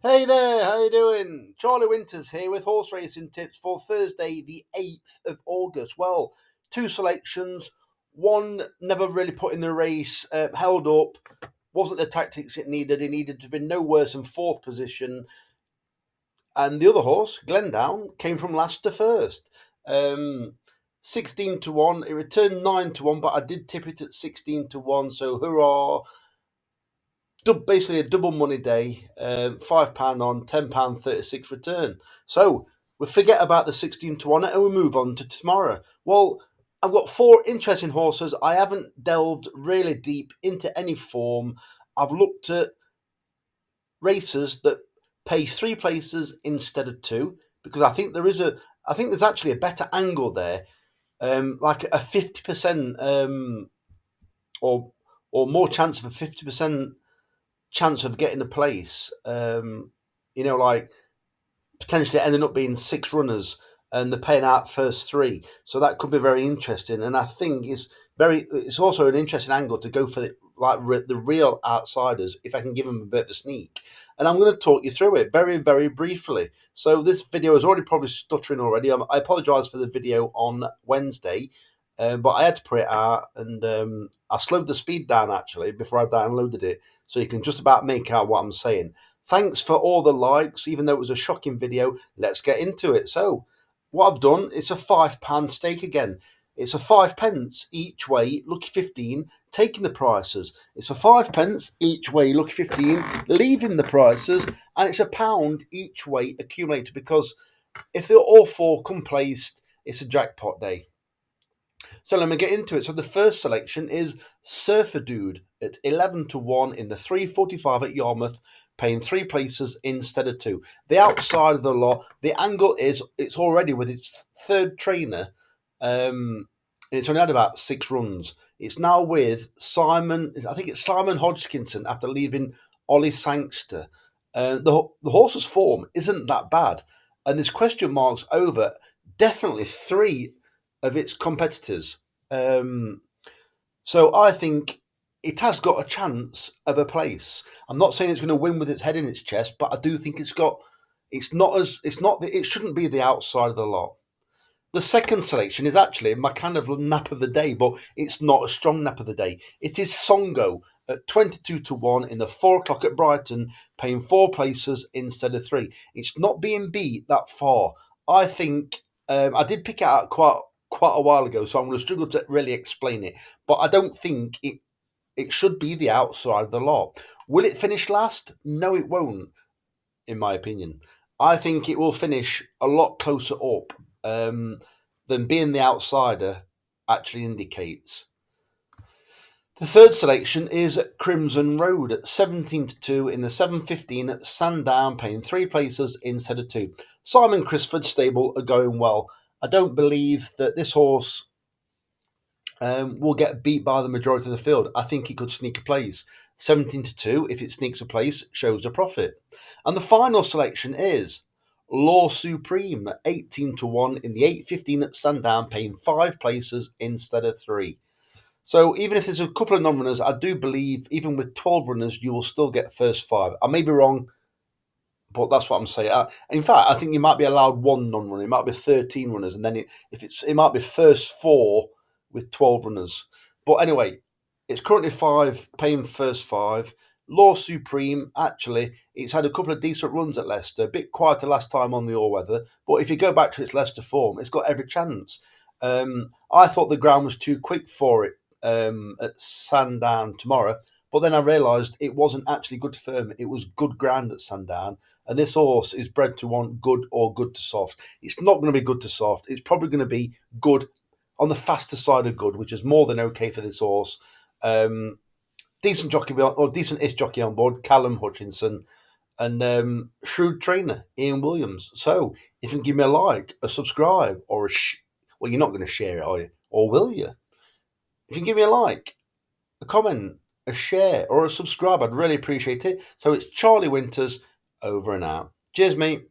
Hey there, how you doing? Charlie Winters here with horse racing tips for Thursday, the 8th of August. Well, two selections. One never really put in the race, held up, wasn't the tactics it needed. It needed to be no worse than fourth position. And the other horse, Glendown, came from last to first. Um, 16 to 1. It returned 9 to 1, but I did tip it at 16 to 1. So hurrah. Basically a double money day, £5 on, £10 36 return. So we forget about the 16 to 1 and we move on to tomorrow. Well, I've got four interesting horses. I haven't delved really deep into any form. I've looked at races that pay three places instead of two because I think there's actually a better angle there, like a 50% or more chance of a 50% chance of getting a place. Like potentially ending up being six runners and they're paying out first three. So that could be very interesting. And I think it's also an interesting angle to go for the real outsiders if I can give them a bit of a sneak. And I'm going to talk you through it very, very briefly. So this video is already probably stuttering already. I apologise for the video on Wednesday, but I had to put it out and I slowed the speed down actually before I downloaded it, so you can just about make out what I'm saying. Thanks for all the likes, even though it was a shocking video. Let's get into it. So, what I've done is a £5 stake again. It's a 5 pence each way, lucky 15, taking the prices. It's a 5 pence each way, lucky 15, leaving the prices, and it's £1 each way accumulated because if they're all four come placed, it's a jackpot day. So let me get into it. So the first selection is Surfer Dude at 11 to 1 in the 345 at Yarmouth, paying three places instead of two. The outside of the lot, the angle is it's already with its third trainer, and it's only had about six runs. It's now with Simon, I think it's Simon Hodgkinson after leaving Ollie Sangster. The horse's form isn't that bad, and there's question marks over definitely three of its competitors. Um, so I think it has got a chance of a place. I'm not saying it's going to win with its head in its chest, but I do think it shouldn't be the outside of the lot. The second selection is actually my kind of nap of the day, but it's not a strong nap of the day. It is Songo at 22 to 1 in the 4 o'clock at Brighton, paying four places instead of three. It's not being beat that far. I think I did pick it out quite a while ago, so I'm going to struggle to really explain it. But I don't think it should be the outside of the lot. Will it finish last? No, it won't, in my opinion. I think it will finish a lot closer up than being the outsider actually indicates. The third selection is Crimson Road at 17 to 2 in the 7:15 at Sandown, paying three places instead of two. Simon Crisford's stable are going well. I don't believe that this horse will get beat by the majority of the field. I think he could sneak a place. 17 to 2, if it sneaks a place, shows a profit. And the final selection is Law Supreme, 18 to 1 in the 8:15 at Sandown, paying five places instead of three. So even if there's a couple of non-runners, I do believe even with 12 runners, you will still get first five. I may be wrong, but that's what I'm saying. In fact, I think you might be allowed one non-runner. It might be 13 runners, and then it might be first four with 12 runners. But anyway, it's currently five, paying first five. Law Supreme, actually, it's had a couple of decent runs at Leicester. A bit quieter last time on the all-weather, but if you go back to its Leicester form, it's got every chance. I thought the ground was too quick for it at Sandown tomorrow, but then I realised it wasn't actually good firm. It was good ground at Sandown, and this horse is bred to want good or good to soft. It's not going to be good to soft. It's probably going to be good on the faster side of good, which is more than okay for this horse. Decent jockey or decent-ish jockey on board, Callum Hutchinson, and shrewd trainer Ian Williams. So if you can give me a like, a subscribe, or well, you're not going to share it, are you? Or will you? If you can give me a like, a comment, a share, or a subscribe, I'd really appreciate it. So it's Charlie Winters over and out. Cheers, mate.